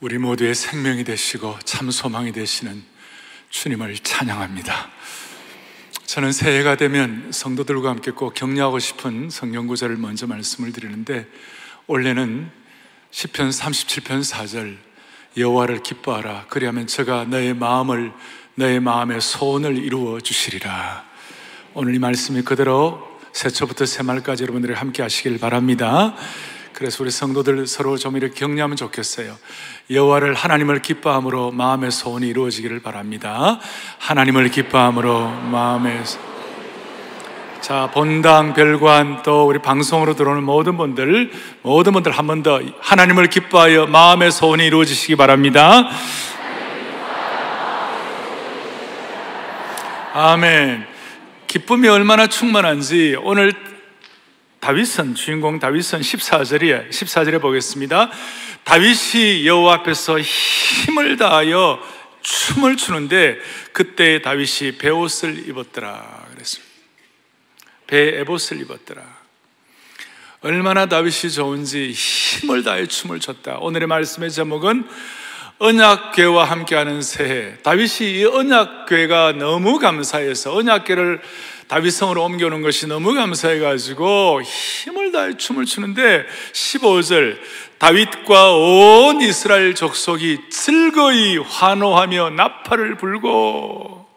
우리 모두의 생명이 되시고 참 소망이 되시는 주님을 찬양합니다. 저는 새해가 되면 성도들과 함께 꼭 격려하고 싶은 성경 구절을 먼저 말씀을 드리는데, 원래는 시편 37편 4절 여호와를 기뻐하라, 그리하면 저가 너의 마음의 소원을 이루어 주시리라. 오늘 이 말씀이 그대로 새초부터 새말까지 여러분들이 함께 하시길 바랍니다. 그래서 우리 성도들 서로 좀 이렇게 격려하면 좋겠어요. 여호와를, 하나님을 기뻐함으로 마음의 소원이 이루어지기를 바랍니다. 하나님을 기뻐함으로 마음의 자, 본당, 별관, 또 우리 방송으로 들어오는 모든 분들 한 번 더 하나님을 기뻐하여 마음의 소원이 이루어지시기 바랍니다. 아멘. 기쁨이 얼마나 충만한지 오늘 주인공 다윗은 14절에 보겠습니다. 다윗이 여호와 앞에서 힘을 다하여 춤을 추는데 그때 다윗이 베옷을 입었더라 그랬습니다. 베에봇을 입었더라. 얼마나 다윗이 좋은지 힘을 다해 춤을 췄다. 오늘의 말씀의 제목은 언약궤와 함께하는 새해. 다윗이 이 언약궤가 너무 감사해서 언약궤를 다윗성으로 옮겨오는 것이 너무 감사해가지고 힘을 다해 춤을 추는데 15절 다윗과 온 이스라엘 족속이 즐거이 환호하며 나팔을 불고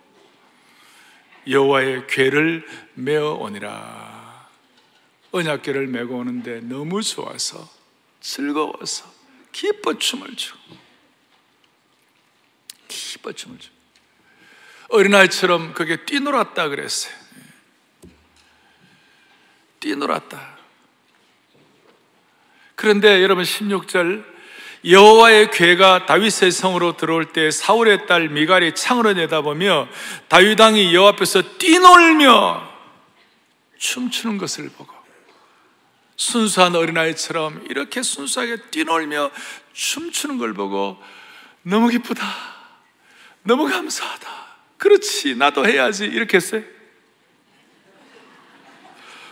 여호와의 궤를 메어 오니라. 언약궤를 메고 오는데 너무 좋아서 즐거워서 기뻐 춤을 추고 어린아이처럼 그게 뛰놀았다 그랬어요. 뛰놀았다. 그런데 여러분 16절 여호와의 궤가 다윗의 성으로 들어올 때 사울의 딸 미갈이 창으로 내다보며 다윗 왕이 여호와 앞에서 뛰놀며 춤추는 것을 보고, 순수한 어린아이처럼 이렇게 순수하게 뛰놀며 춤추는 걸 보고 너무 기쁘다, 너무 감사하다, 그렇지 나도 해야지 이렇게 했어요?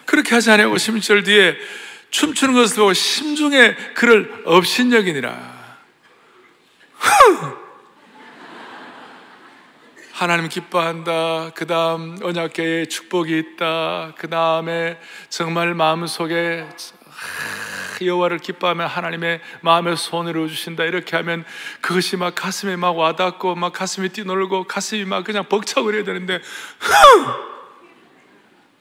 그렇게 하지 않아요. 16절 뒤에 춤추는 것을 보고 심중에 그를 업신여기니라. 하나님 기뻐한다. 그 다음 언약궤에 축복이 있다. 그 다음에 정말 마음속에 여호와를 기뻐하면 하나님의 마음의 소원을 이루어주신다. 이렇게 하면 그것이 막 가슴에 막 와닿고 막 가슴이 뛰놀고 가슴이 막 그냥 벅차고 그래야 되는데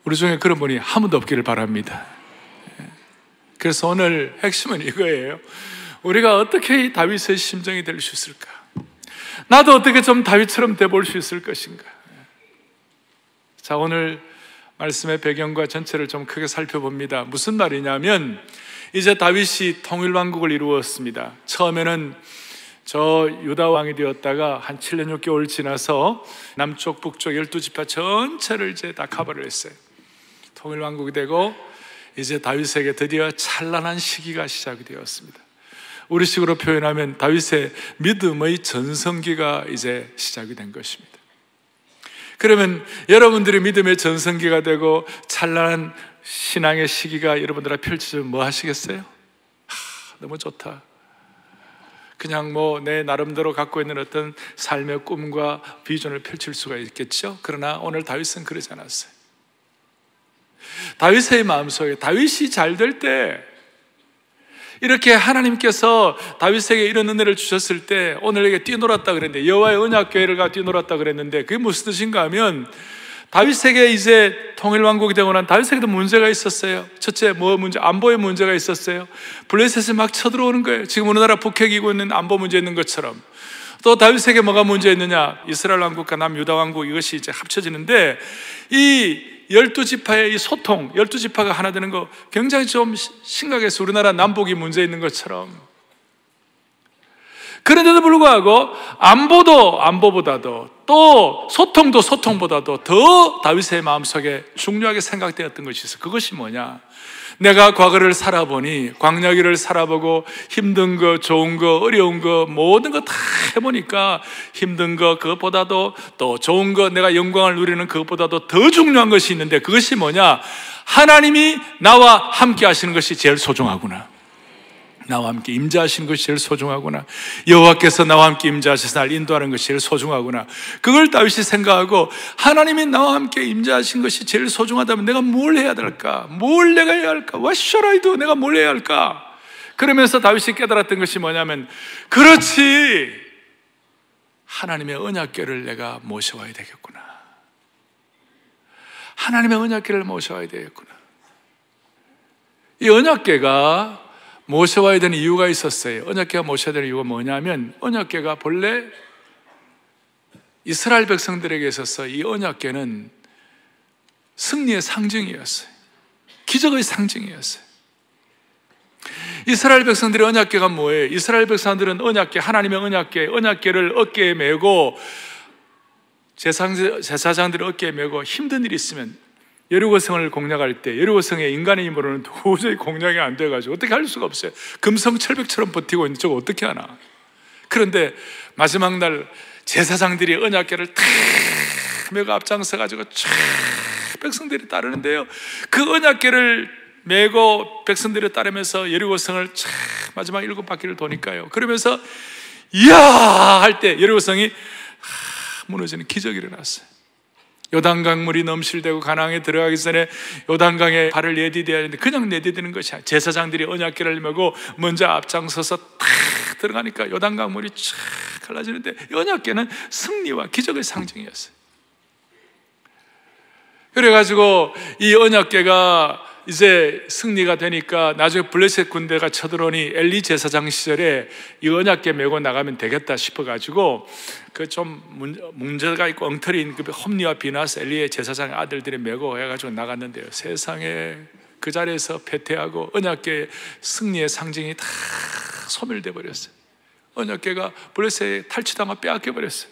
우리 중에 그런 분이 한 분도 없기를 바랍니다. 그래서 오늘 핵심은 이거예요. 우리가 어떻게 이 다윗의 심정이 될 수 있을까? 나도 어떻게 좀 다윗처럼 돼볼 수 있을 것인가? 자, 오늘 말씀의 배경과 전체를 좀 크게 살펴봅니다. 무슨 말이냐면 이제 다윗이 통일왕국을 이루었습니다. 처음에는 저 유다 왕이 되었다가 한 7년 6개월 지나서 남쪽 북쪽 12지파 전체를 이제 다 커버를 했어요. 통일왕국이 되고 이제 다윗에게 드디어 찬란한 시기가 시작이 되었습니다. 우리식으로 표현하면 다윗의 믿음의 전성기가 이제 시작이 된 것입니다. 그러면 여러분들이 믿음의 전성기가 되고 찬란한 신앙의 시기가 여러분들 앞에 펼쳐지면 뭐 하시겠어요? 너무 좋다. 그냥 뭐 내 나름대로 갖고 있는 어떤 삶의 꿈과 비전을 펼칠 수가 있겠죠. 그러나 오늘 다윗은 그러지 않았어요. 다윗의 마음속에 다윗이 잘 될 때, 이렇게 하나님께서 다윗에게 이런 은혜를 주셨을 때 오늘에게 뛰놀았다 그랬는데, 여호와의 언약궤를 뛰놀았다 그랬는데 그게 무슨 뜻인가 하면 다윗에게 이제 통일왕국이 되고 난 다윗에게도 문제가 있었어요. 첫째, 안보의 문제가 있었어요. 블레셋이 막 쳐들어오는 거예요. 지금 우리나라 북핵이고 있는 안보 문제 있는 것처럼. 또 다윗에게 뭐가 문제 있느냐? 이스라엘 왕국과 남유다 왕국, 이것이 이제 합쳐지는데 이 12지파의 이 소통, 12지파가 하나 되는 거 굉장히 좀 심각해서 우리나라 남북이 문제 있는 것처럼. 그런데도 불구하고 안보보다도 또 소통보다도 더 다윗의 마음속에 중요하게 생각되었던 것이 있어요. 그것이 뭐냐? 내가 과거를 살아보니, 광야길을 살아보고 힘든 거, 좋은 거, 어려운 거 모든 거 다 해보니까 힘든 거 그것보다도 또 좋은 거, 내가 영광을 누리는 그것보다도 더 중요한 것이 있는데 그것이 뭐냐? 하나님이 나와 함께 하시는 것이 제일 소중하구나. 나와 함께 임재하신 것이 제일 소중하구나. 여호와께서 나와 함께 임재하셔서 날 인도하는 것이 제일 소중하구나. 그걸 다윗이 생각하고 하나님이 나와 함께 임재하신 것이 제일 소중하다면 내가 뭘 해야 될까? 뭘 내가 해야 할까? What should I do? 내가 뭘 해야 할까? 그러면서 다윗이 깨달았던 것이 뭐냐면, 그렇지, 하나님의 언약궤를 내가 모셔와야 되겠구나. 하나님의 언약궤를 모셔와야 되겠구나. 이 언약궤가 모셔와야 되는 이유가 있었어요. 언약궤가 모셔야 되는 이유가 뭐냐면, 언약궤가 본래 이스라엘 백성들에게 있어서 이 언약궤는 승리의 상징이었어요. 기적의 상징이었어요. 이스라엘 백성들의 언약궤가 뭐예요? 이스라엘 백성들은 언약궤, 하나님의 언약궤를 어깨에 메고, 제사장들의 어깨에 메고 힘든 일이 있으면 여리고성을 공략할 때, 여리고성에 인간의 힘으로는 도저히 공략이 안 돼가지고 어떻게 할 수가 없어요. 금성철벽처럼 버티고 있는데 저거 어떻게 하나. 그런데 마지막 날 제사장들이 언약궤를 탁 메고 앞장서가지고 쫙 백성들이 따르는데요, 그 언약궤를 메고 백성들이 따르면서 여리고성을 쫙 마지막 7바퀴를 도니까요, 그러면서 이야 할 때 여리고성이 무너지는 기적이 일어났어요. 요단강 물이 넘실대고 가나안에 들어가기 전에 요단강에 발을 내디뎌야 하는데 그냥 내디디는 것이 아니라 제사장들이 언약궤를 메고 먼저 앞장서서 탁 들어가니까 요단강 물이 쫙 갈라지는데, 언약궤는 승리와 기적의 상징이었어요. 그래가지고 이 언약궤가 이제 승리가 되니까 나중에 블레셋 군대가 쳐들어오니 엘리 제사장 시절에 이 언약궤 메고 나가면 되겠다 싶어가지고 그 좀 문제가 있고 엉터리인 그 홈리와 비나스 엘리의 제사장의 아들들이 메고 해가지고 나갔는데요, 세상에 그 자리에서 패퇴하고 언약궤 승리의 상징이 다 소멸돼 버렸어요. 언약궤가 블레셋에 탈취당하고 빼앗겨 버렸어요.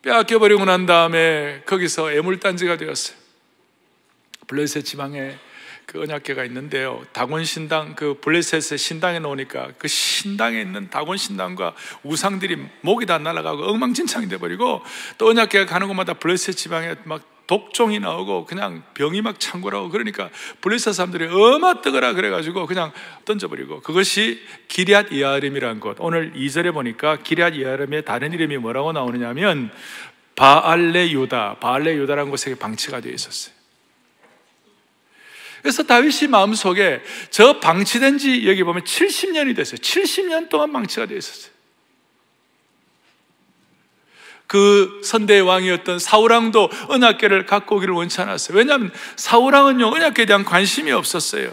빼앗겨 버리고 난 다음에 거기서 애물단지가 되었어요. 블레셋 지방에 그 언약궤가 있는데요, 다곤 신당, 그 블레셋의 신당에 놓으니까 그 신당에 있는 다곤 신당과 우상들이 목이 다 날아가고 엉망진창이 돼버리고, 또 언약궤가 가는 곳마다 블레셋 지방에 막 독종이 나오고 그냥 병이 막 창궐하고, 그러니까 블레셋 사람들이 뜨거라 그래가지고 그냥 던져버리고, 그것이 기럇 여아림이라는 곳. 오늘 2절에 보니까 기럇 여아림의 다른 이름이 뭐라고 나오느냐면 바알레 유다라는 곳에 방치가 되어 있었어요. 그래서 다윗이 마음속에 저 방치된 지 여기 보면 70년이 됐어요. 70년 동안 방치가 되어 있었어요. 그 선대의 왕이었던 사울왕도 언약궤를 갖고 오기를 원치 않았어요. 왜냐하면 사울왕은요, 언약궤에 대한 관심이 없었어요.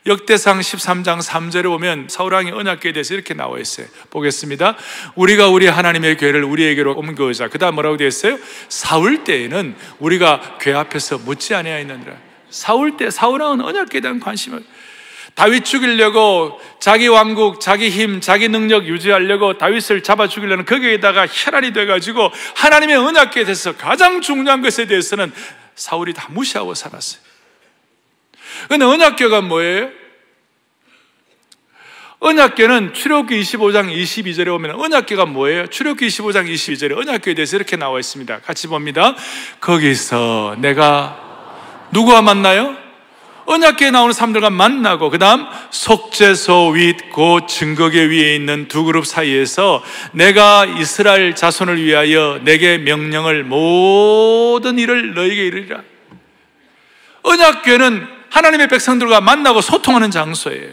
역대상 13장 3절에 보면 사울왕이 언약궤에 대해서 이렇게 나와 있어요. 보겠습니다. 우리가 우리 하나님의 궤를 우리에게로 옮겨오자. 그 다음 뭐라고 되어 있어요? 사울 때에는 우리가 궤 앞에서 묻지 아니하였느니라. 사울왕은 언약궤에 대한 관심을, 다윗 죽이려고 자기 왕국, 자기 힘, 자기 능력 유지하려고 다윗을 잡아 죽이려는 거기에다가 혈안이 돼가지고 하나님의 언약궤에 대해서 가장 중요한 것에 대해서는 사울이 다 무시하고 살았어요. 그런데 언약궤가 뭐예요? 언약궤는 출애굽기 25장 22절에 보면 언약궤가 뭐예요? 출애굽기 25장 22절에 언약궤에 대해서 이렇게 나와 있습니다. 같이 봅니다. 거기서 내가 누구와 만나요? 언약궤에 나오는 사람들과 만나고, 그 다음 속죄소 윗 곧 증거궤 위에 있는 두 그룹 사이에서 내가 이스라엘 자손을 위하여 내게 명령을 모든 일을 너에게 이르리라. 언약궤는 하나님의 백성들과 만나고 소통하는 장소예요.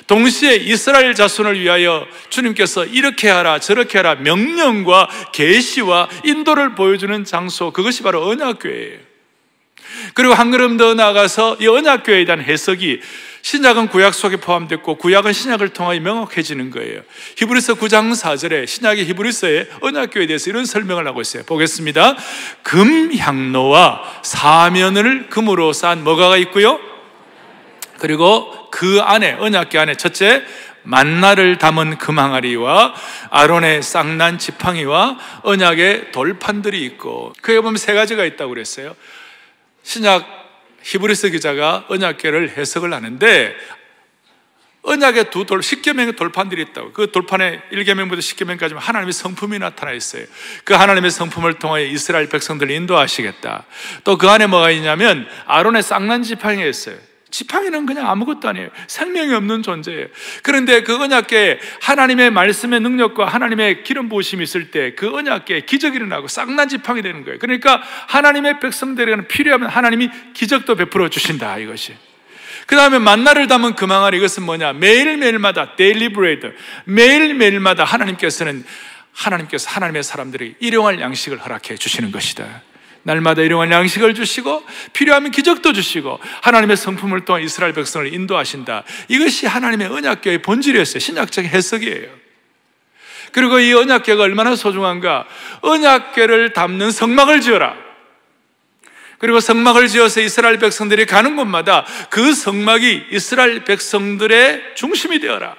동시에 이스라엘 자손을 위하여 주님께서 이렇게 하라 저렇게 하라 명령과 계시와 인도를 보여주는 장소, 그것이 바로 언약궤예요. 그리고 한 걸음 더 나아가서 이 언약궤에 대한 해석이 신약은 구약 속에 포함됐고 구약은 신약을 통하여 명확해지는 거예요. 히브리서 9장 4절에 신약의 히브리서에 언약궤에 대해서 이런 설명을 하고 있어요. 보겠습니다. 금 향로와 사면을 금으로 쌓은 뭐가 있고요? 그리고 그 안에, 언약궤 안에 첫째 만나를 담은 금항아리와 아론의 쌍난 지팡이와 언약의 돌판들이 있고, 그에 보면 세 가지가 있다고 그랬어요. 신약 히브리서 기자가 언약궤를 해석을 하는데 언약의 십계명의 돌판들이 있다고. 그 돌판에 1계명부터 10계명까지 하나님의 성품이 나타나 있어요. 그 하나님의 성품을 통해 이스라엘 백성들을 인도하시겠다. 또 그 안에 뭐가 있냐면 아론의 쌍난 지팡이가 있어요. 지팡이는 그냥 아무것도 아니에요. 생명이 없는 존재예요. 그런데 그 언약궤에 하나님의 말씀의 능력과 하나님의 기름 부으심이 있을 때 그 언약궤에 기적이 일어나고 싹난 지팡이 되는 거예요. 그러니까 하나님의 백성들에게는 필요하면 하나님이 기적도 베풀어 주신다, 이것이. 그 다음에 만나를 담은 그 망아리, 이것은 뭐냐? 매일매일마다 daily bread, 매일매일마다 하나님께서 하나님의 사람들에게 일용할 양식을 허락해 주시는 것이다. 날마다 일용할 양식을 주시고 필요하면 기적도 주시고 하나님의 성품을 통해 이스라엘 백성을 인도하신다. 이것이 하나님의 언약궤의 본질이었어요. 신약적 해석이에요. 그리고 이 언약궤가 얼마나 소중한가? 언약궤를 담는 성막을 지어라. 그리고 성막을 지어서 이스라엘 백성들이 가는 곳마다 그 성막이 이스라엘 백성들의 중심이 되어라.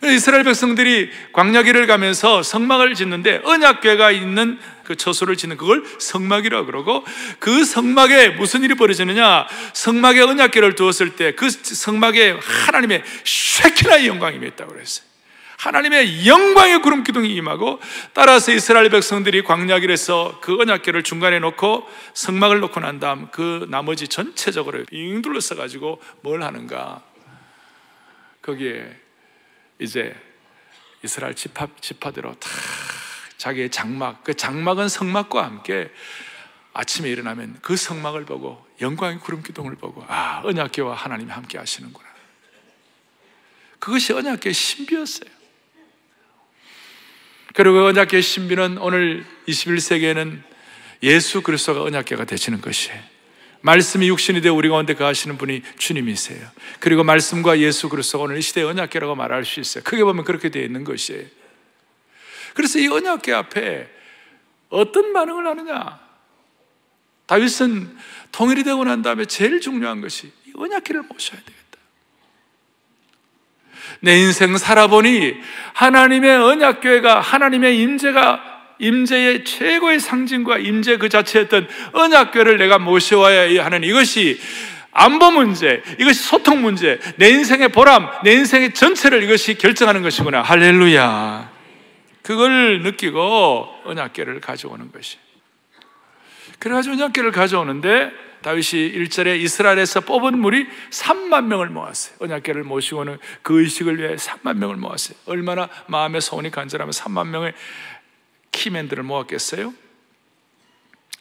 이스라엘 백성들이 광야길을 가면서 성막을 짓는데 언약궤가 있는 그 처소를 짓는 그걸 성막이라고 그러고, 그 성막에 무슨 일이 벌어지느냐? 성막에 언약궤를 두었을 때 그 성막에 하나님의 쉐키나의 영광이 임했다고 그랬어요. 하나님의 영광의 구름 기둥이 임하고, 따라서 이스라엘 백성들이 광야길에서 그 언약궤를 중간에 놓고 성막을 놓고 난 다음 그 나머지 전체적으로 빙 둘러서 가지고 뭘 하는가? 거기에 이제 이스라엘 지파대로 다 자기의 장막, 그 장막은 성막과 함께 아침에 일어나면 그 성막을 보고 영광의 구름 기둥을 보고, 아, 언약궤와 하나님이 함께 하시는구나. 그것이 언약궤의 신비였어요. 그리고 언약궤의 신비는 오늘 21세기에는 예수 그리스도가 언약궤가 되시는 것이에요. 말씀이 육신이 되어 우리 가운데 거하시는 분이 주님이세요. 그리고 말씀과 예수 그리스도가 오늘 이 시대의 언약궤라고 말할 수 있어요. 크게 보면 그렇게 되어 있는 것이에요. 그래서 이 언약궤 앞에 어떤 반응을 하느냐? 다윗은 통일이 되고 난 다음에 제일 중요한 것이 이 언약궤를 모셔야 되겠다. 내 인생 살아보니 하나님의 언약궤가, 하나님의 임재의 최고의 상징과 임재 그 자체였던 언약궤를 내가 모셔와야 하는, 이것이 안보 문제, 이것이 소통 문제, 내 인생의 보람, 내 인생의 전체를 이것이 결정하는 것이구나. 할렐루야. 그걸 느끼고 언약궤를 가져오는 것이. 그래가지고 언약궤를 가져오는데 다윗이 1절에 이스라엘에서 뽑은 무리 3만 명을 모았어요. 언약궤를 모시고는 그 의식을 위해 3만 명을 모았어요. 얼마나 마음의 소원이 간절하면 3만 명의 키맨들을 모았겠어요?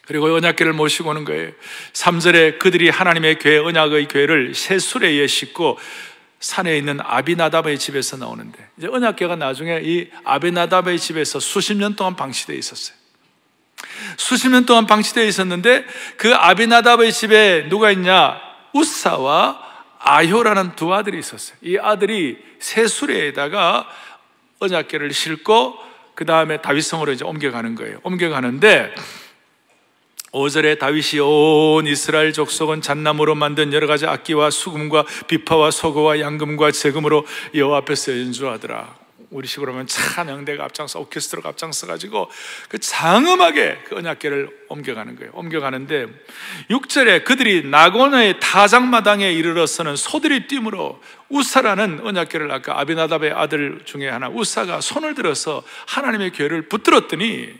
그리고 언약궤를 모시고 오는 거예요. 3절에 그들이 하나님의 궤, 언약의 궤를 새 수레에 싣고 산에 있는 아비나답의 집에서 나오는데, 이제 언약궤가 나중에 이 아비나답의 집에서 수십 년 동안 방치되어 있었어요. 수십 년 동안 방치되어 있었는데 그 아비나답의 집에 누가 있냐? 우사와 아효라는 두 아들이 있었어요. 이 아들이 새 수레에다가 언약궤를 싣고 그 다음에 다윗성으로 이제 옮겨가는 거예요. 옮겨가는데 5절에 다윗이 온 이스라엘 족속은 잣나무로 만든 여러 가지 악기와 수금과 비파와 소고와 양금과 제금으로 여호와 앞에서 연주하더라. 우리 식으로 하면 찬양대가 앞장서, 오케스트라가 앞장서가지고 그 장엄하게 그 언약궤를 옮겨가는 거예요. 옮겨가는데 6절에 그들이 나곤의 타작마당에 이르러서는 소들이 뛰므로 우사라는 언약궤를, 아까 아비나답의 아들 중에 하나 우사가 손을 들어서 하나님의 궤를 붙들었더니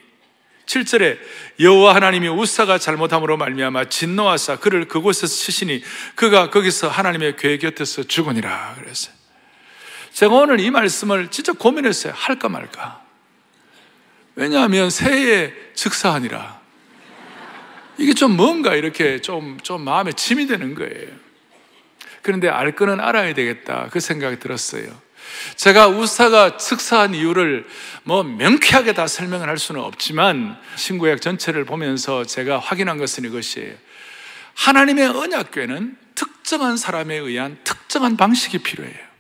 7절에 여호와 하나님이 우사가 잘못함으로 말미암아 진노하사 그를 그곳에서 치시니 그가 거기서 하나님의 궤 곁에서 죽으니라 그랬어요. 제가 오늘 이 말씀을 진짜 고민했어요. 할까 말까. 왜냐하면 새해 즉사하니라. 이게 좀 뭔가 이렇게 좀 마음에 짐이 되는 거예요. 그런데 알 거는 알아야 되겠다, 그 생각이 들었어요. 제가 우사가 즉사한 이유를 명쾌하게 다 설명을 할 수는 없지만 신구약 전체를 보면서 제가 확인한 것은 이것이에요. 하나님의 언약궤는 특정한 사람에 의한 특정한 방식이 필요해요.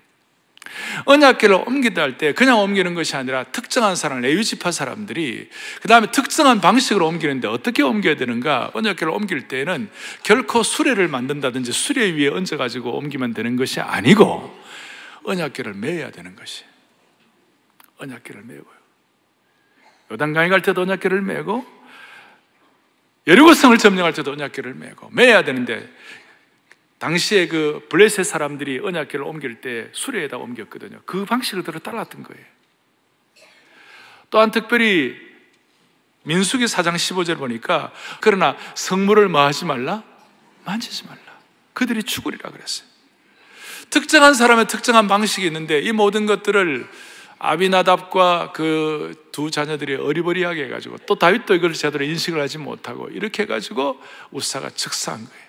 언약궤를 옮기다 할 때 그냥 옮기는 것이 아니라 특정한 사람, 레위 지파 사람들이 그 다음에 특정한 방식으로 옮기는데 어떻게 옮겨야 되는가? 언약궤를 옮길 때에는 결코 수레를 만든다든지 수레 위에 얹어가지고 옮기면 되는 것이 아니고 언약궤를 매야 되는 것이. 언약궤를 매고요. 요단강에 갈 때도 언약궤를 매고 여리고성을 점령할 때도 언약궤를 매고 매야 되는데, 당시에 그 블레셋 사람들이 언약궤를 옮길 때 수레에다 옮겼거든요. 그 방식을 따라왔던 거예요. 또한 특별히 민수기 4장 15절 보니까 그러나 성물을 뭐 하지 말라? 만지지 말라. 그들이 죽으리라 그랬어요. 특정한 사람의 특정한 방식이 있는데 이 모든 것들을 아비나답과 그 두 자녀들이 어리버리하게 해가지고 또 다윗도 이걸 제대로 인식을 하지 못하고 이렇게 해가지고 우사가 즉사한 거예요.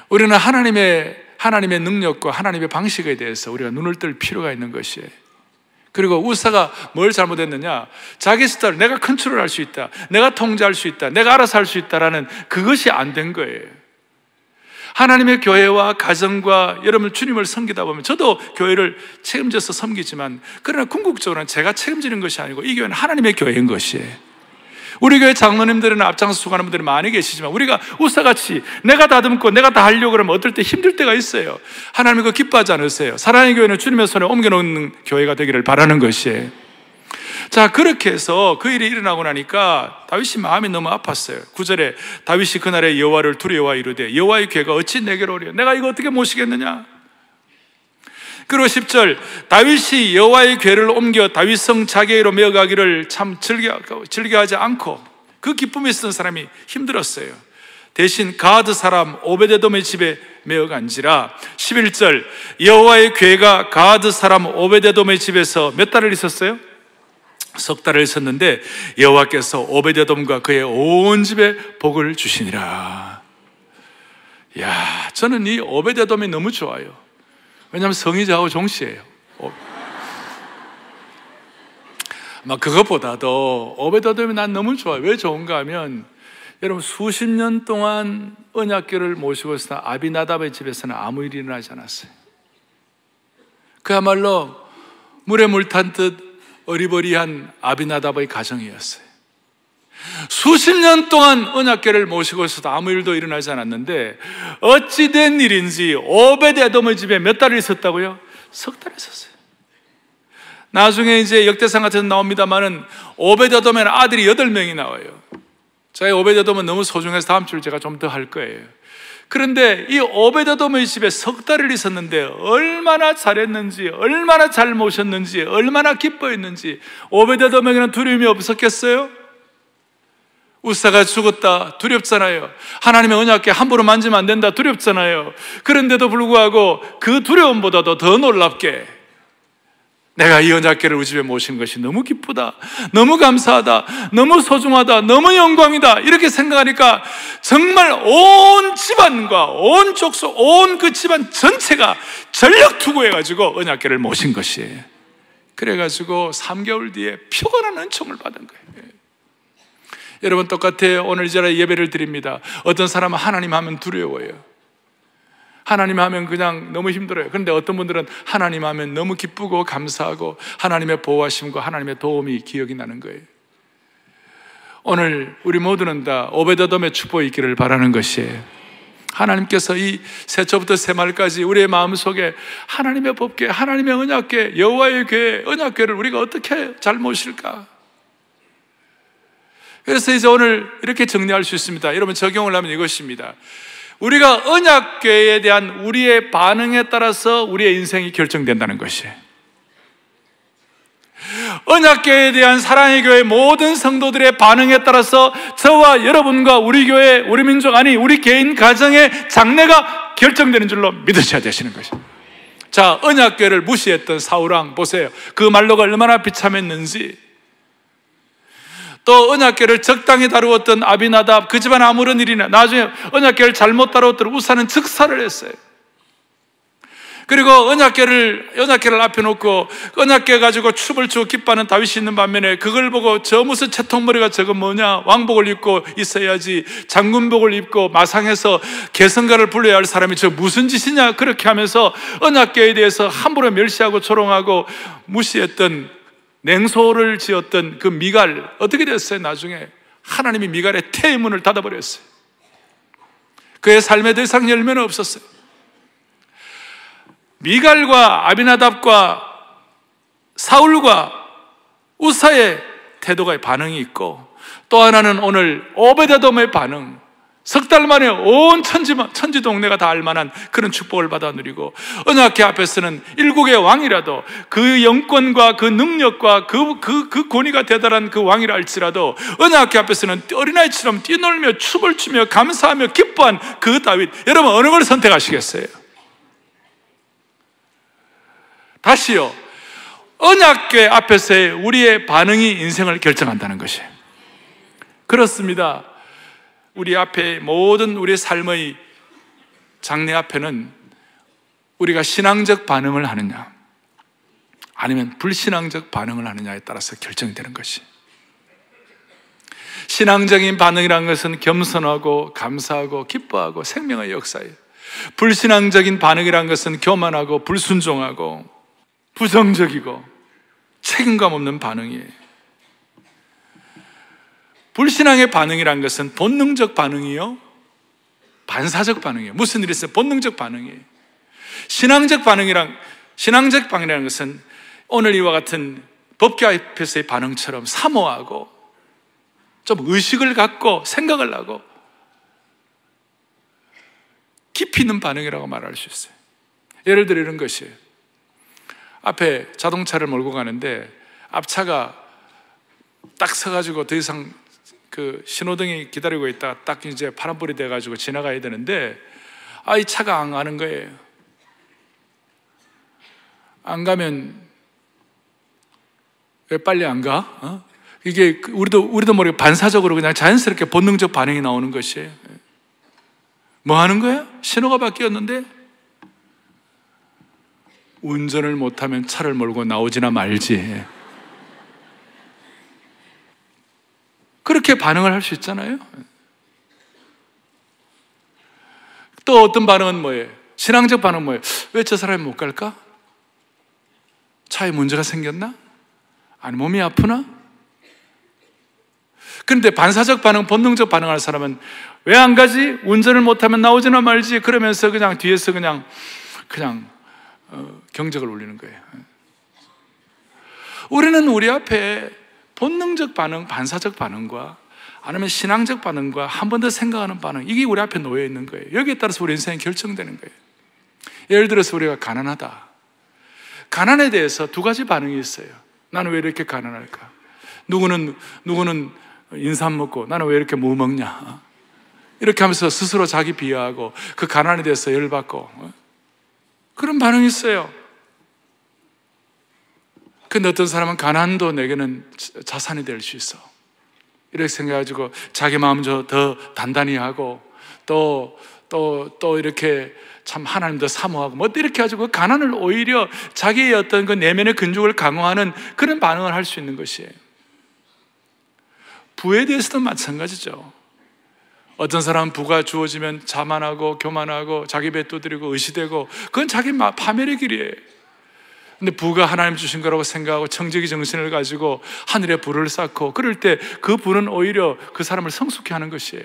우리는 하나님의 능력과 하나님의 방식에 대해서 우리가 눈을 뜰 필요가 있는 것이에요. 그리고 우사가 뭘 잘못했느냐? 자기 스타일, 내가 컨트롤할 수 있다, 내가 통제할 수 있다, 내가 알아서 할 수 있다라는 그것이 안 된 거예요. 하나님의 교회와 가정과 여러분 주님을 섬기다 보면 저도 교회를 책임져서 섬기지만 그러나 궁극적으로는 제가 책임지는 것이 아니고 이 교회는 하나님의 교회인 것이에요. 우리 교회 장로님들은 앞장서 수고하는 분들이 많이 계시지만 우리가 우사같이 내가 다듬고 내가 다 하려고 그러면 어떨 때 힘들 때가 있어요. 하나님이 그거 기뻐하지 않으세요. 사랑의 교회는 주님의 손에 옮겨놓는 교회가 되기를 바라는 것이에요. 자, 그렇게 해서 그 일이 일어나고 나니까 다윗이 마음이 너무 아팠어요. 9절에 다윗이 그날에 여호와를 두려워하 이르되 여호와의 괴가 어찌 내게로 오리요? 내가 이거 어떻게 모시겠느냐? 그리고 10절 다윗이 여호와의 괴를 옮겨 다윗성 자기애로 메어가기를 참 즐겨하지 않고 그 기쁨이 있었던 사람이 힘들었어요. 대신 가드 사람 오베데돔의 집에 메어간지라. 11절 여호와의 괴가 가드 사람 오베데돔의 집에서 몇 달을 있었어요? 석 달을 있었는데 여호와께서 오베데돔과 그의 온 집에 복을 주시니라. 야, 저는 이 오베데돔이 너무 좋아요. 왜냐하면 성이 저하고 종씨예요. 그것보다도 오베데돔이 난 너무 좋아요. 왜 좋은가 하면 여러분 수십 년 동안 언약궤를 모시고 있었던 아비나답의 집에서는 아무 일이 일어나지 않았어요. 그야말로 물에 물 탄 듯 어리버리한 아비나답의 가정이었어요. 수십 년 동안 언약궤를 모시고 있어도 아무 일도 일어나지 않았는데 어찌된 일인지 오베데돔의 집에 몇 달을 있었다고요? 석 달 있었어요. 나중에 이제 역대상 같은 데 나옵니다만은 오베데돔에는 아들이 8명이 나와요. 저희 오베데돔은 너무 소중해서 다음 주를 제가 좀 더 할 거예요. 그런데 이 오베데돔의 집에 석 달을 있었는데 얼마나 잘했는지, 얼마나 잘 모셨는지, 얼마나 기뻐했는지 오베데돔에게는 두려움이 없었겠어요? 우사가 죽었다 두렵잖아요. 하나님의 언약궤 함부로 만지면 안 된다 두렵잖아요. 그런데도 불구하고 그 두려움보다도 더 놀랍게 내가 이 언약궤를 우리 집에 모신 것이 너무 기쁘다, 너무 감사하다, 너무 소중하다, 너무 영광이다 이렇게 생각하니까 정말 온 집안과 온 족속, 온 그 집안 전체가 전력 투구해가지고 언약궤를 모신 것이에요. 그래가지고 3개월 뒤에 표곤한 은총을 받은 거예요. 여러분 똑같아요. 오늘 이 자리에 예배를 드립니다. 어떤 사람은 하나님 하면 두려워요. 하나님 하면 그냥 너무 힘들어요. 그런데 어떤 분들은 하나님 하면 너무 기쁘고 감사하고 하나님의 보호하심과 하나님의 도움이 기억이 나는 거예요. 오늘 우리 모두는 다 오베데돔의 축복이 있기를 바라는 것이에요. 하나님께서 이 새초부터 새말까지 우리의 마음속에 하나님의 법궤, 하나님의 언약궤, 여호와의 궤, 언약궤를 우리가 어떻게 잘 모실까? 그래서 이제 오늘 이렇게 정리할 수 있습니다. 여러분 적용을 하면 이것입니다. 우리가 언약궤에 대한 우리의 반응에 따라서 우리의 인생이 결정된다는 것이에요. 언약궤에 대한 사랑의 교회 모든 성도들의 반응에 따라서 저와 여러분과 우리 교회, 우리 민족, 아니 우리 개인 가정의 장래가 결정되는 줄로 믿으셔야 되시는 것이에요. 자, 언약궤를 무시했던 사울왕 보세요. 그 말로가 얼마나 비참했는지. 또 언약궤를 적당히 다루었던 아비나답, 그 집안 아무런 일이나 나중에 언약궤를 잘못 다루었던 우사는 즉사를 했어요. 그리고 언약궤를 앞에 놓고 언약궤 가지고 춤을 추고 기뻐하는 다윗이 있는 반면에 그걸 보고 저 무슨 채통머리가 저건 뭐냐, 왕복을 입고 있어야지 장군복을 입고 마상에서 개성가를 불러야 할 사람이 저 무슨 짓이냐 그렇게 하면서 언약궤에 대해서 함부로 멸시하고 조롱하고 무시했던, 냉소를 지었던 그 미갈 어떻게 됐어요? 나중에 하나님이 미갈의 태문을 닫아버렸어요. 그의 삶에 더 이상 열매는 없었어요. 미갈과 아비나답과 사울과 우사의 태도가 반응이 있고, 또 하나는 오늘 오베데돔의 반응, 석 달 만에 온 천지 동네가 다 알만한 그런 축복을 받아 누리고, 언약궤 앞에서는 일국의 왕이라도 그 영권과 그 능력과 그 권위가 대단한 그 왕이라 할지라도 언약궤 앞에서는 어린아이처럼 뛰놀며 춤을 추며 감사하며 기뻐한 그 다윗, 여러분 어느 걸 선택하시겠어요? 다시요, 언약궤 앞에서의 우리의 반응이 인생을 결정한다는 것이에요. 그렇습니다. 우리 앞에 모든 우리의 삶의 장래 앞에는 우리가 신앙적 반응을 하느냐 아니면 불신앙적 반응을 하느냐에 따라서 결정되는 것이, 신앙적인 반응이라는 것은 겸손하고 감사하고 기뻐하고 생명의 역사예요. 불신앙적인 반응이라는 것은 교만하고 불순종하고 부정적이고 책임감 없는 반응이에요. 불신앙의 반응이라는 것은 본능적 반응이요, 반사적 반응이에요. 무슨 일이 있어요? 본능적 반응이에요. 신앙적 반응이라는 것은 오늘 이와 같은 법궤 앞에서의 반응처럼 사모하고 좀 의식을 갖고 생각을 하고 깊이 있는 반응이라고 말할 수 있어요. 예를 들어 이런 것이에요. 앞에 자동차를 몰고 가는데 앞차가 딱 서가지고 더 이상 그 신호등이 기다리고 있다가 딱 이제 파란불이 돼가지고 지나가야 되는데, 이 차가 안 가는 거예요. 안 가면 왜 빨리 안 가? 이게 우리도 모르게 반사적으로 그냥 자연스럽게 본능적 반응이 나오는 것이에요. 뭐 하는 거야? 신호가 바뀌었는데 운전을 못하면 차를 몰고 나오지나 말지. 그렇게 반응을 할 수 있잖아요. 또 어떤 반응은 뭐예요? 신앙적 반응은 뭐예요? 왜 저 사람이 못 갈까? 차에 문제가 생겼나? 아니 몸이 아프나? 그런데 반사적 반응, 본능적 반응할 사람은 왜 안 가지? 운전을 못하면 나오지나 말지. 그러면서 그냥 뒤에서 그냥 경적을 울리는 거예요. 우리는 우리 앞에 본능적 반응, 반사적 반응과 아니면 신앙적 반응과 한 번 더 생각하는 반응, 이게 우리 앞에 놓여 있는 거예요. 여기에 따라서 우리 인생이 결정되는 거예요. 예를 들어서 우리가 가난하다. 가난에 대해서 두 가지 반응이 있어요. 나는 왜 이렇게 가난할까? 누구는 인삼 먹고 나는 왜 이렇게 뭐 먹냐? 이렇게 하면서 스스로 자기 비하하고 그 가난에 대해서 열받고 그런 반응이 있어요. 근데 어떤 사람은 가난도 내게는 자산이 될 수 있어, 이렇게 생각해가지고 자기 마음 더 단단히 하고 또 이렇게 참 하나님 더 사모하고 뭐 이렇게 해가지고 가난을 오히려 자기의 어떤 그 내면의 근육을 강화하는 그런 반응을 할 수 있는 것이에요. 부에 대해서도 마찬가지죠. 어떤 사람은 부가 주어지면 자만하고 교만하고 자기 배 두드리고 의시되고 그건 자기 파멸의 길이에요. 근데 부가 하나님 주신 거라고 생각하고 청지기 정신을 가지고 하늘에 부를 쌓고 그럴 때 그 부는 오히려 그 사람을 성숙해 하는 것이에요.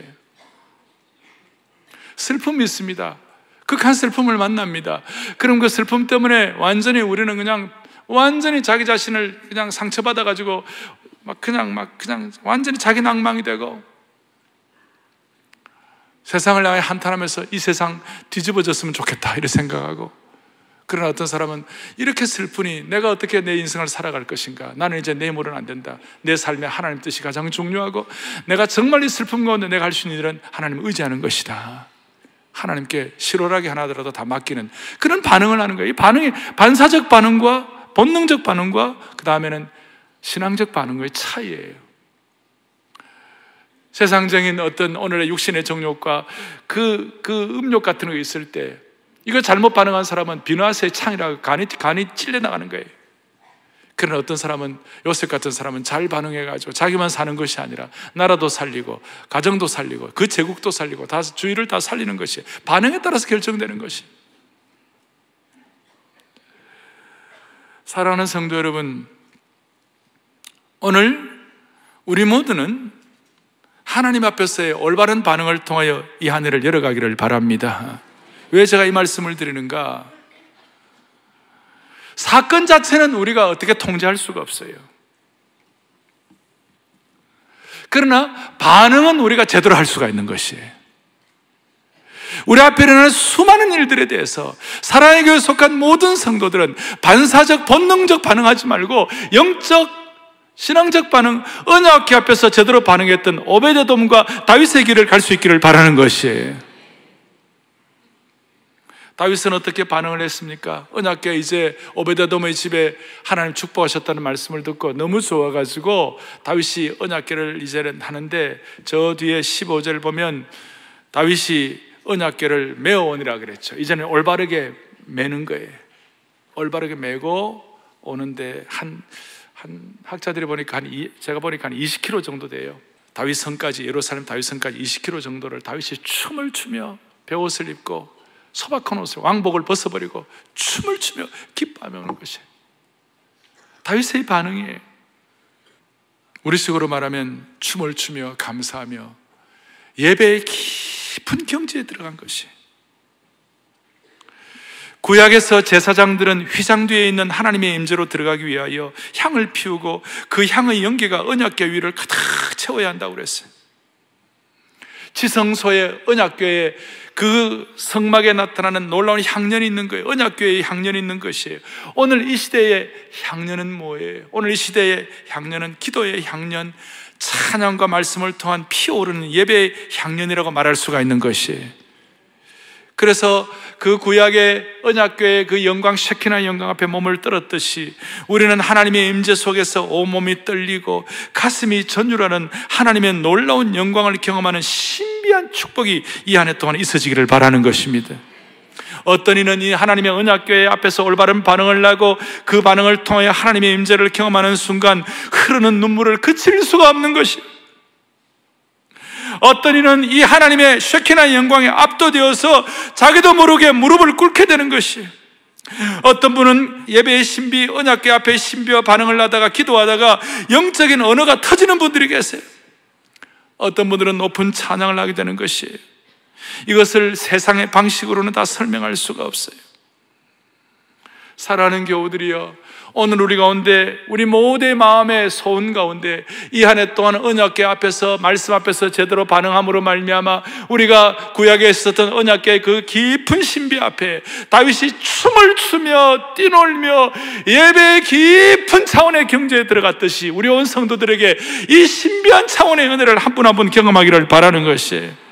슬픔이 있습니다. 극한 슬픔을 만납니다. 그럼 그 슬픔 때문에 완전히 우리는 그냥 완전히 자기 자신을 그냥 상처받아가지고 그냥 완전히 자기 낭망이 되고 세상을 향해 한탄하면서 이 세상 뒤집어졌으면 좋겠다 이렇게 생각하고, 그러나 어떤 사람은 이렇게 슬프니 내가 어떻게 내 인생을 살아갈 것인가? 나는 이제 내 힘으로는 안 된다. 내 삶에 하나님 뜻이 가장 중요하고 내가 정말 이 슬픔 가운데 내가 할 수 있는 일은 하나님을 의지하는 것이다. 하나님께 실오라기 하나더라도 다 맡기는 그런 반응을 하는 거예요. 이 반응이 반사적 반응과 본능적 반응과 그 다음에는 신앙적 반응의 차이예요. 세상적인 어떤 오늘의 육신의 정욕과 그 음욕 같은 거 있을 때 이거 잘못 반응한 사람은 비누아스의 창이라고 간이 찔려나가는 거예요. 그러나 어떤 사람은, 요셉 같은 사람은 잘 반응해가지고 자기만 사는 것이 아니라 나라도 살리고 가정도 살리고 그 제국도 살리고 다 주위를 다 살리는 것이 반응에 따라서 결정되는 것이. 사랑하는 성도 여러분, 오늘 우리 모두는 하나님 앞에서의 올바른 반응을 통하여 이 한 해를 열어가기를 바랍니다. 왜 제가 이 말씀을 드리는가? 사건 자체는 우리가 어떻게 통제할 수가 없어요. 그러나 반응은 우리가 제대로 할 수가 있는 것이에요. 우리 앞에 일어나는 수많은 일들에 대해서 사랑의 교회에 속한 모든 성도들은 반사적, 본능적 반응하지 말고 영적, 신앙적 반응, 언약궤 앞에서 제대로 반응했던 오베데돔과 다윗의 길을 갈 수 있기를 바라는 것이에요. 다윗은 어떻게 반응을 했습니까? 언약궤 이제 오베데돔의 집에 하나님 축복하셨다는 말씀을 듣고 너무 좋아가지고 다윗이 언약궤를 이제는 하는데, 저 뒤에 15절 보면 다윗이 언약궤를 메어오니라 그랬죠. 이제는 올바르게 매는 거예요. 올바르게 메고 오는데 한 학자들이 보니까 제가 보니까 한 20km 정도 돼요. 다윗 성까지, 예루살렘 다윗 성까지 20km 정도를 다윗이 춤을 추며 베옷을 입고 소박한 옷을, 왕복을 벗어버리고 춤을 추며 기뻐하며 오는 것이에요. 다윗의 반응이에요. 우리식으로 말하면 춤을 추며 감사하며 예배의 깊은 경지에 들어간 것이. 구약에서 제사장들은 휘장 뒤에 있는 하나님의 임재로 들어가기 위하여 향을 피우고 그 향의 연기가 언약궤 위를 가득 채워야 한다고 그랬어요. 지성소의 언약궤에 그 성막에 나타나는 놀라운 향년이 있는 거예요. 언약궤에 향년이 있는 것이에요. 오늘 이 시대의 향년은 뭐예요? 오늘 이 시대의 향년은 기도의 향년, 찬양과 말씀을 통한 피어오르는 예배의 향년이라고 말할 수가 있는 것이에요. 그래서 그 구약의 언약궤의 그 영광, 셰키나 영광 앞에 몸을 떨었듯이 우리는 하나님의 임재 속에서 온몸이 떨리고 가슴이 전율하는 하나님의 놀라운 영광을 경험하는 신비한 축복이 이 한 해 동안 있어지기를 바라는 것입니다. 어떤 이는 이 하나님의 언약궤 앞에서 올바른 반응을 하고 그 반응을 통해 하나님의 임재를 경험하는 순간 흐르는 눈물을 그칠 수가 없는 것이, 어떤 이는 이 하나님의 쉐키나 영광에 압도되어서 자기도 모르게 무릎을 꿇게 되는 것이, 어떤 분은 예배의 신비, 언약궤 앞에 신비와 반응을 하다가 기도하다가 영적인 언어가 터지는 분들이 계세요. 어떤 분들은 높은 찬양을 하게 되는 것이에요. 이것을 세상의 방식으로는 다 설명할 수가 없어요. 사랑하는 교우들이여, 오늘 우리 가운데, 우리 모두의 마음의 소원 가운데 이 한 해 동안 언약궤 앞에서, 말씀 앞에서 제대로 반응함으로 말미암아 우리가 구약에 있었던 언약궤의 그 깊은 신비 앞에 다윗이 춤을 추며 뛰놀며 예배의 깊은 차원의 경제에 들어갔듯이 우리 온 성도들에게 이 신비한 차원의 은혜를 한 분 한 분 경험하기를 바라는 것이에요.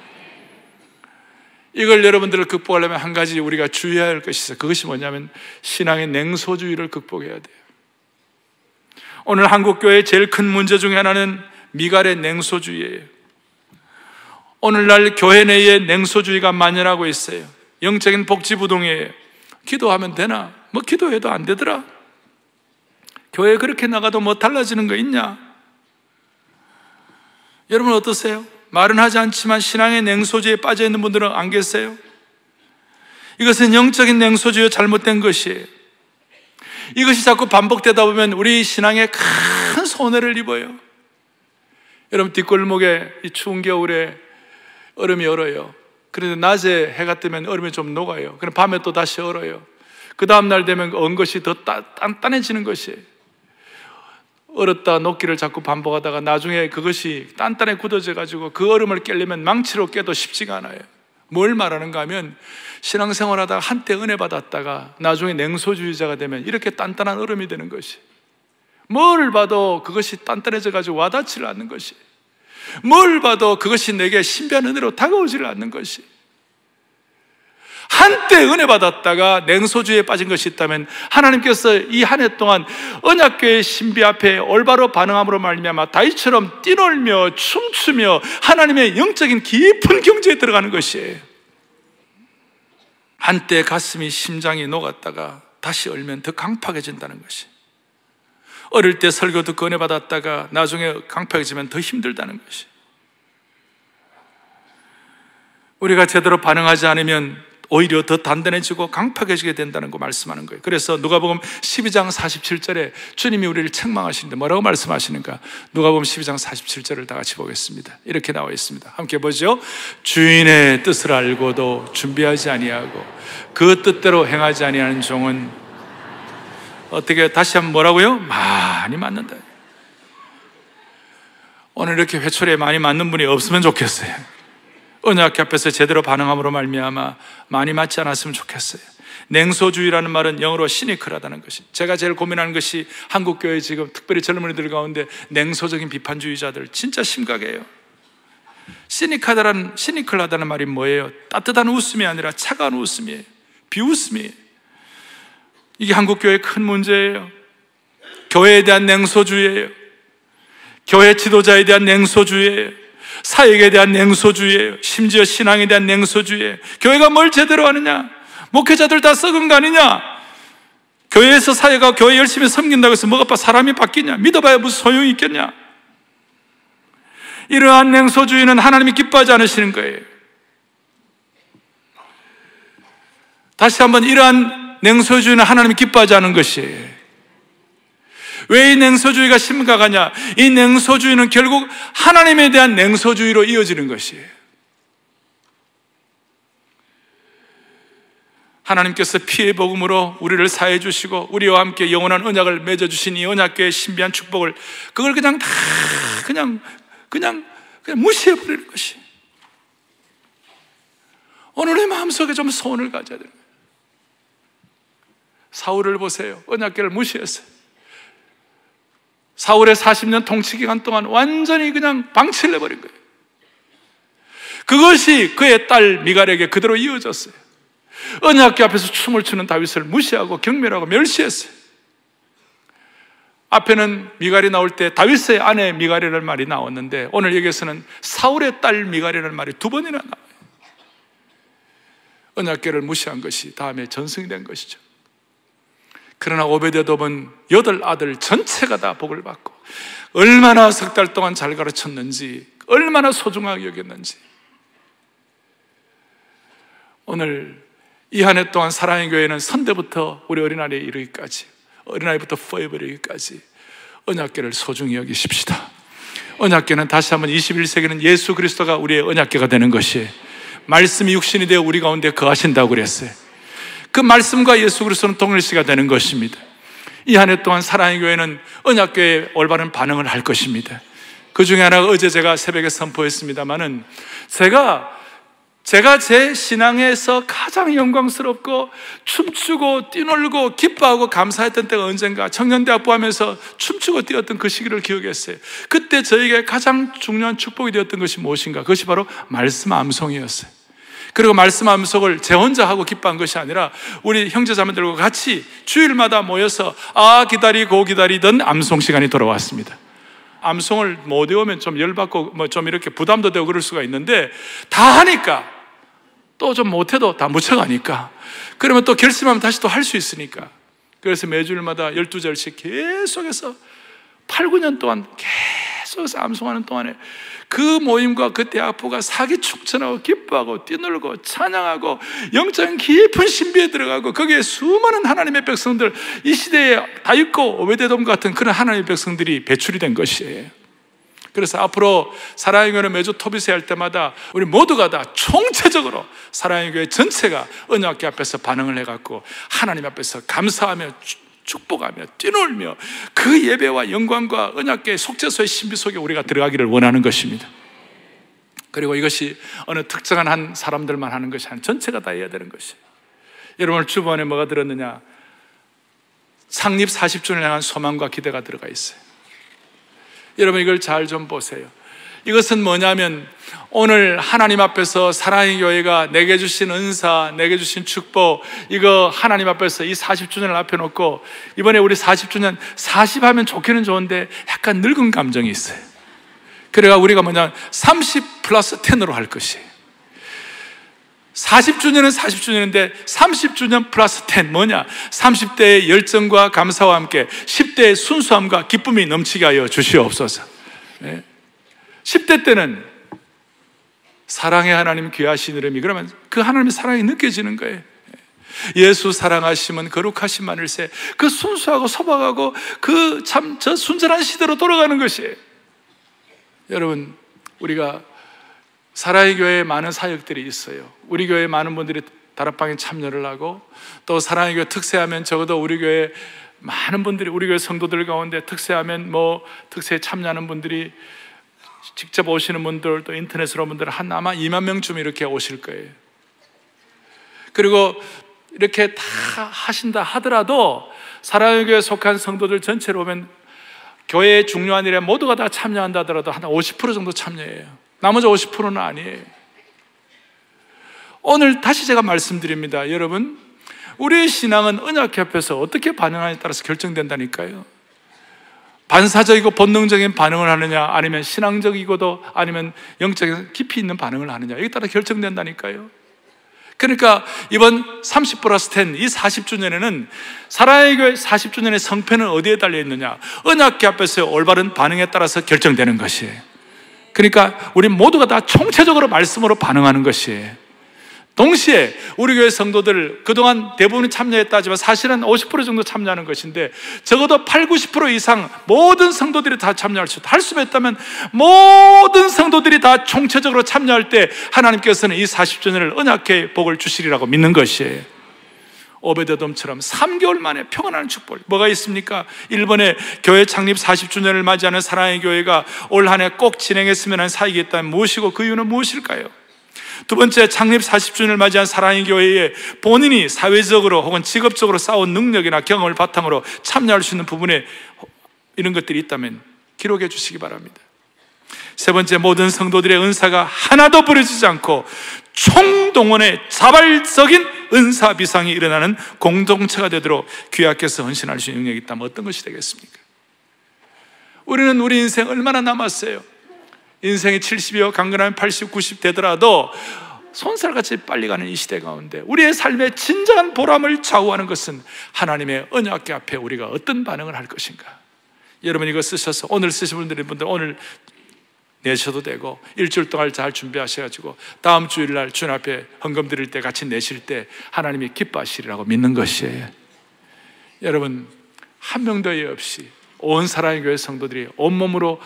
이걸 여러분들을 극복하려면 한 가지 우리가 주의해야 할 것이 있어요. 그것이 뭐냐면 신앙의 냉소주의를 극복해야 돼요. 오늘 한국교회의 제일 큰 문제 중에 하나는 미갈의 냉소주의예요. 오늘날 교회 내에 냉소주의가 만연하고 있어요. 영적인 복지부동이에요. 기도하면 되나? 뭐 기도해도 안 되더라. 교회 그렇게 나가도 뭐 달라지는 거 있냐? 여러분 어떠세요? 말은 하지 않지만 신앙의 냉소주의에 빠져있는 분들은 안 계세요? 이것은 영적인 냉소주의가 잘못된 것이에요. 이것이 자꾸 반복되다 보면 우리 신앙에 큰 손해를 입어요. 여러분, 뒷골목에 이 추운 겨울에 얼음이 얼어요. 그런데 낮에 해가 뜨면 얼음이 좀 녹아요. 그럼 밤에 또 다시 얼어요. 그 다음날 되면 얼은 것이 더 단단해지는 것이에요. 얼었다 녹기를 자꾸 반복하다가 나중에 그것이 단단해 굳어져 가지고 그 얼음을 깨려면 망치로 깨도 쉽지가 않아요. 뭘 말하는가 하면 신앙생활하다가 한때 은혜 받았다가 나중에 냉소주의자가 되면 이렇게 단단한 얼음이 되는 것이, 뭘 봐도 그것이 단단해져 가지고 와닿지를 않는 것이, 뭘 봐도 그것이 내게 신비한 은혜로 다가오지를 않는 것이, 한때 은혜 받았다가 냉소주의에 빠진 것이 있다면 하나님께서 이 한 해 동안 언약궤의 신비 앞에 올바로 반응함으로 말미암아 다윗처럼 뛰놀며 춤추며 하나님의 영적인 깊은 경지에 들어가는 것이에요. 한때 가슴이, 심장이 녹았다가 다시 얼면 더 강팍해진다는 것이, 어릴 때 설교 듣고 은혜 받았다가 나중에 강팍해지면 더 힘들다는 것이, 우리가 제대로 반응하지 않으면 오히려 더 단단해지고 강팍해지게 된다는 거 말씀하는 거예요. 그래서 누가복음 12장 47절에 주님이 우리를 책망하시는데 뭐라고 말씀하시는가? 누가복음 12장 47절을 다 같이 보겠습니다. 이렇게 나와 있습니다. 함께 보죠. 주인의 뜻을 알고도 준비하지 아니하고 그 뜻대로 행하지 아니하는 종은 어떻게, 다시 한번 뭐라고요? 많이 맞는다. 오늘 이렇게 회초리에 많이 맞는 분이 없으면 좋겠어요. 언약궤 앞에서 제대로 반응함으로 말미암아 많이 맞지 않았으면 좋겠어요. 냉소주의라는 말은 영어로 시니컬하다는 것이, 제가 제일 고민하는 것이 한국교회 지금 특별히 젊은이들 가운데 냉소적인 비판주의자들 진짜 심각해요. 시니컬하다는 말이 뭐예요? 따뜻한 웃음이 아니라 차가운 웃음이에요. 비웃음이에요. 이게 한국교회의 큰 문제예요. 교회에 대한 냉소주의예요. 교회 지도자에 대한 냉소주의예요. 사역에 대한 냉소주의예요. 심지어 신앙에 대한 냉소주의예요. 교회가 뭘 제대로 하느냐? 목회자들 다 썩은 거 아니냐? 교회에서 사역하고 교회 열심히 섬긴다고 해서 뭐가 사람이 바뀌냐? 믿어봐야 무슨 소용이 있겠냐? 이러한 냉소주의는 하나님이 기뻐하지 않으시는 거예요. 다시 한번, 이러한 냉소주의는 하나님이 기뻐하지 않은 것이에요. 왜 이 냉소주의가 심각하냐? 이 냉소주의는 결국 하나님에 대한 냉소주의로 이어지는 것이에요. 하나님께서 피의 복음으로 우리를 사해 주시고 우리와 함께 영원한 언약을 맺어 주신 이 언약궤의 신비한 축복을, 그걸 그냥 다 그냥 무시해 버리는 것이, 오늘의 마음속에 좀 소원을 가져야 되는 거예요. 사울을 보세요. 언약궤를 무시했어요. 사울의 40년 통치 기간 동안 완전히 그냥 방치를 해버린 거예요. 그것이 그의 딸 미갈에게 그대로 이어졌어요. 언약궤 앞에서 춤을 추는 다윗을 무시하고 경멸하고 멸시했어요. 앞에는 미갈이 나올 때 다윗의 아내 미갈이라는 말이 나왔는데, 오늘 여기에서는 사울의 딸 미갈이라는 말이 두 번이나 나와요. 언약궤를 무시한 것이 다음에 전승이 된 것이죠. 그러나 오베데돔은 8 아들 전체가 다 복을 받고, 얼마나 석 달 동안 잘 가르쳤는지, 얼마나 소중하게 여겼는지. 오늘 이 한 해 동안 사랑의 교회는 선대부터 우리 어린아이에 이르기까지, 어린아이부터 forever 이르기까지 언약궤를 소중히 여기십시다. 언약궤는 다시 한번 21세기는 예수 그리스도가 우리의 언약궤가 되는 것이에요. 말씀이 육신이 되어 우리 가운데 거하신다고 그랬어요. 그 말씀과 예수 그리스도는 동일시가 되는 것입니다. 이 한 해 동안 사랑의 교회는 언약궤에 올바른 반응을 할 것입니다. 그 중에 하나가 어제 제가 새벽에 선포했습니다마는, 제가 제 신앙에서 가장 영광스럽고 춤추고 뛰놀고 기뻐하고 감사했던 때가 언젠가, 청년대학부 하면서 춤추고 뛰었던 그 시기를 기억했어요. 그때 저에게 가장 중요한 축복이 되었던 것이 무엇인가? 그것이 바로 말씀 암송이었어요. 그리고 말씀 암송을 제 혼자 하고 기뻐한 것이 아니라 우리 형제자매들과 같이 주일마다 모여서 기다리고 기다리던 암송 시간이 돌아왔습니다. 암송을 못 외우면 좀 열받고 좀 이렇게 부담도 되고 그럴 수가 있는데, 다 하니까, 또 좀 못해도 다 묻혀가니까, 그러면 또 결심하면 다시 또 할 수 있으니까, 그래서 매주일마다 12절씩 계속해서 8, 9년 동안 계속해서 암송하는 동안에 그 모임과 그 대학부가 사기충천하고 기뻐하고 뛰놀고 찬양하고 영적인 깊은 신비에 들어가고, 거기에 수많은 하나님의 백성들, 이 시대에 다윗과 오베데돔 같은 그런 하나님의 백성들이 배출이 된 것이에요. 그래서 앞으로 사랑의 교회는 매주 토비세 할 때마다 우리 모두가 다 총체적으로 사랑의 교회 전체가 언약궤 앞에서 반응을 해갖고 하나님 앞에서 감사하며 축복하며 뛰놀며 그 예배와 영광과 언약궤의 속죄소의 신비 속에 우리가 들어가기를 원하는 것입니다. 그리고 이것이 어느 특정한 한 사람들만 하는 것이 아니라 전체가 다 해야 되는 것이에요. 여러분, 주변에 뭐가 들었느냐? 창립 40주년을 향한 소망과 기대가 들어가 있어요. 여러분, 이걸 잘 좀 보세요. 이것은 뭐냐면, 오늘 하나님 앞에서 사랑의 교회가 내게 주신 은사, 내게 주신 축복, 이거 하나님 앞에서 이 40주년을 앞에 놓고, 이번에 우리 40주년 40 하면 좋기는 좋은데 약간 늙은 감정이 있어요. 그래가 우리가 뭐냐, 30 플러스 10으로 할 것이에요. 40주년은 40주년인데 30주년 플러스 10 뭐냐? 30대의 열정과 감사와 함께 10대의 순수함과 기쁨이 넘치게 하여 주시옵소서. 10대 때는 사랑의 하나님 귀하신 이름이, 그러면 그 하나님의 사랑이 느껴지는 거예요. 예수 사랑하심은 거룩하신 마늘새, 그 순수하고 소박하고 그 참 저 순전한 시대로 돌아가는 것이에요. 여러분, 우리가 사랑의 교회에 많은 사역들이 있어요. 우리 교회에 많은 분들이 다락방에 참여를 하고, 또 사랑의 교회 특세하면 적어도 우리 교회 많은 분들이, 우리 교회 성도들 가운데 특세하면 특세에 참여하는 분들이 직접 오시는 분들, 또 인터넷으로 분들 한 아마 2만 명쯤 이렇게 오실 거예요. 그리고 이렇게 다 하신다 하더라도 사랑의 교회에 속한 성도들 전체로 보면 교회의 중요한 일에 모두가 다 참여한다 하더라도 한 50% 정도 참여해요. 나머지 50%는 아니에요. 오늘 다시 제가 말씀드립니다. 여러분, 우리의 신앙은 언약 앞에서 어떻게 반응하느냐에 따라서 결정된다니까요. 반사적이고 본능적인 반응을 하느냐, 아니면 신앙적이고도 아니면 영적인 깊이 있는 반응을 하느냐, 여기에 따라 결정된다니까요. 그러니까 이번 30+10 이 40주년에는 사랑의 교회 40주년의 성패는 어디에 달려 있느냐? 언약궤 앞에서의 올바른 반응에 따라서 결정되는 것이에요. 그러니까 우리 모두가 다 총체적으로 말씀으로 반응하는 것이에요. 동시에 우리 교회 성도들 그동안 대부분이 참여했다 하지만 사실은 50% 정도 참여하는 것인데 적어도 80-90% 이상 모든 성도들이 다 참여할 수 있다. 할 수만 있다면 모든 성도들이 다 총체적으로 참여할 때 하나님께서는 이 40주년을 언약궤의 복을 주시리라고 믿는 것이에요. 오베데돔처럼 3개월 만에 평안한 축복. 뭐가 있습니까? 일본의 교회 창립 40주년을 맞이하는 사랑의 교회가 올 한 해 꼭 진행했으면 하는 사역이 있다면 무엇이고 그 이유는 무엇일까요? 두 번째, 창립 40주년을 맞이한 사랑의 교회에 본인이 사회적으로 혹은 직업적으로 쌓아온 능력이나 경험을 바탕으로 참여할 수 있는 부분에 이런 것들이 있다면 기록해 주시기 바랍니다. 세 번째, 모든 성도들의 은사가 하나도 버려지지 않고 총동원의 자발적인 은사 비상이 일어나는 공동체가 되도록 귀하께서 헌신할 수 있는 능력이 있다면 어떤 것이 되겠습니까? 우리는 우리 인생 얼마나 남았어요? 인생이 70이요 강건하면 80, 90 되더라도 손살같이 빨리 가는 이 시대 가운데 우리의 삶의 진정한 보람을 좌우하는 것은 하나님의 언약궤 앞에 우리가 어떤 반응을 할 것인가. 여러분 이거 쓰셔서 오늘 쓰신 분들 오늘 내셔도 되고 일주일 동안 잘 준비하셔가지고 다음 주일날 주님 앞에 헌금 드릴 때 같이 내실 때 하나님이 기뻐하시리라고 믿는 것이에요. 여러분 한 명도 예 없이 온 사랑의 교회 성도들이 온몸으로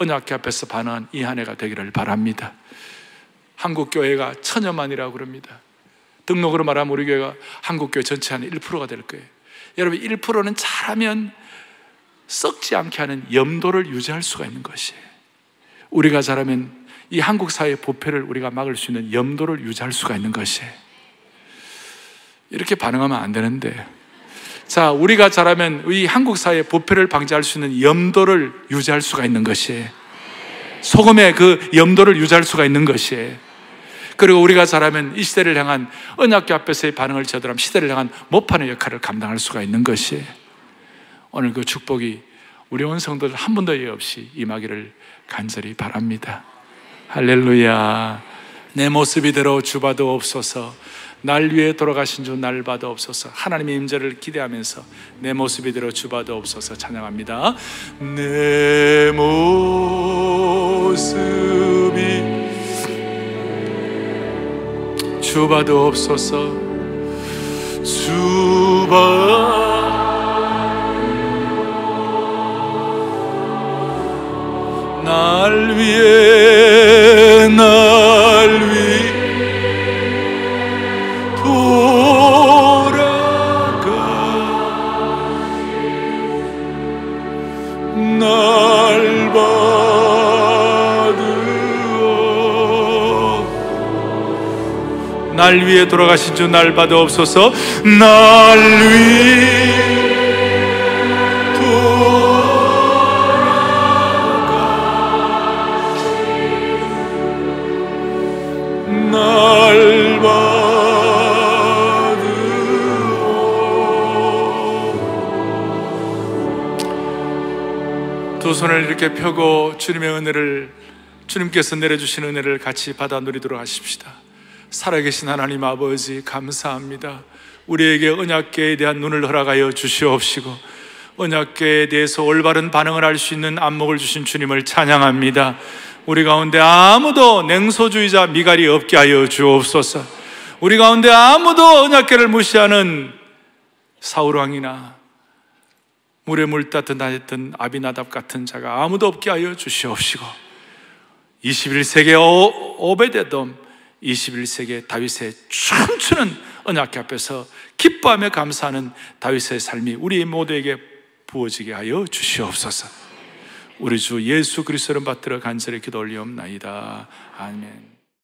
언약궤 앞에서 반응한 이 한 해가 되기를 바랍니다. 한국교회가 1000여만이라고 그럽니다. 등록으로 말하면 우리 교회가 한국교회 전체 한 1%가 될 거예요. 여러분 1%는 잘하면 썩지 않게 하는 염도를 유지할 수가 있는 것이에요. 우리가 잘하면 이 한국 사회의 부패를 우리가 막을 수 있는 염도를 유지할 수가 있는 것이에요. 이렇게 반응하면 안 되는데, 자, 우리가 잘하면 이 한국 사회의 부패를 방지할 수 있는 염도를 유지할 수가 있는 것이에요. 소금의 그 염도를 유지할 수가 있는 것이에요. 그리고 우리가 잘하면 이 시대를 향한 언약궤 앞에서의 반응을 제대로 하면 시대를 향한 모판의 역할을 감당할 수가 있는 것이에요. 오늘 그 축복이 우리 온 성도들 한 번도 예 없이 임하기를 간절히 바랍니다. 할렐루야. 내 모습 이대로 주봐도 없소서. 날 위해 돌아가신 주 날 봐도 없소서. 하나님의 임재를 기대하면서 내 모습 이대로 주봐도 없소서 찬양합니다. 내 모습이 주봐도 없소서. 날 위해 돌아가 날 받으어 날 위해 돌아가신 주 날 받으옵소서. 날 위해 날 받으오. 두 손을 이렇게 펴고 주님의 은혜를, 주님께서 내려주신 은혜를 같이 받아 누리도록 하십시다. 살아계신 하나님 아버지 감사합니다. 우리에게 언약궤에 대한 눈을 허락하여 주시옵시고 언약궤에 대해서 올바른 반응을 할 수 있는 안목을 주신 주님을 찬양합니다. 우리 가운데 아무도 냉소주의자 미갈이 없게 하여 주옵소서. 우리 가운데 아무도 언약궤를 무시하는 사울왕이나 물에 물 따뜻했던 아비나답 같은 자가 아무도 없게 하여 주시옵시고 21세기 오베데돔, 21세기 다윗의 춤추는 언약궤 앞에서 기뻐하며 감사하는 다윗의 삶이 우리 모두에게 부어지게 하여 주시옵소서. 우리 주 예수 그리스도를 받들어 간절히 기도 올리옵나이다. 아멘.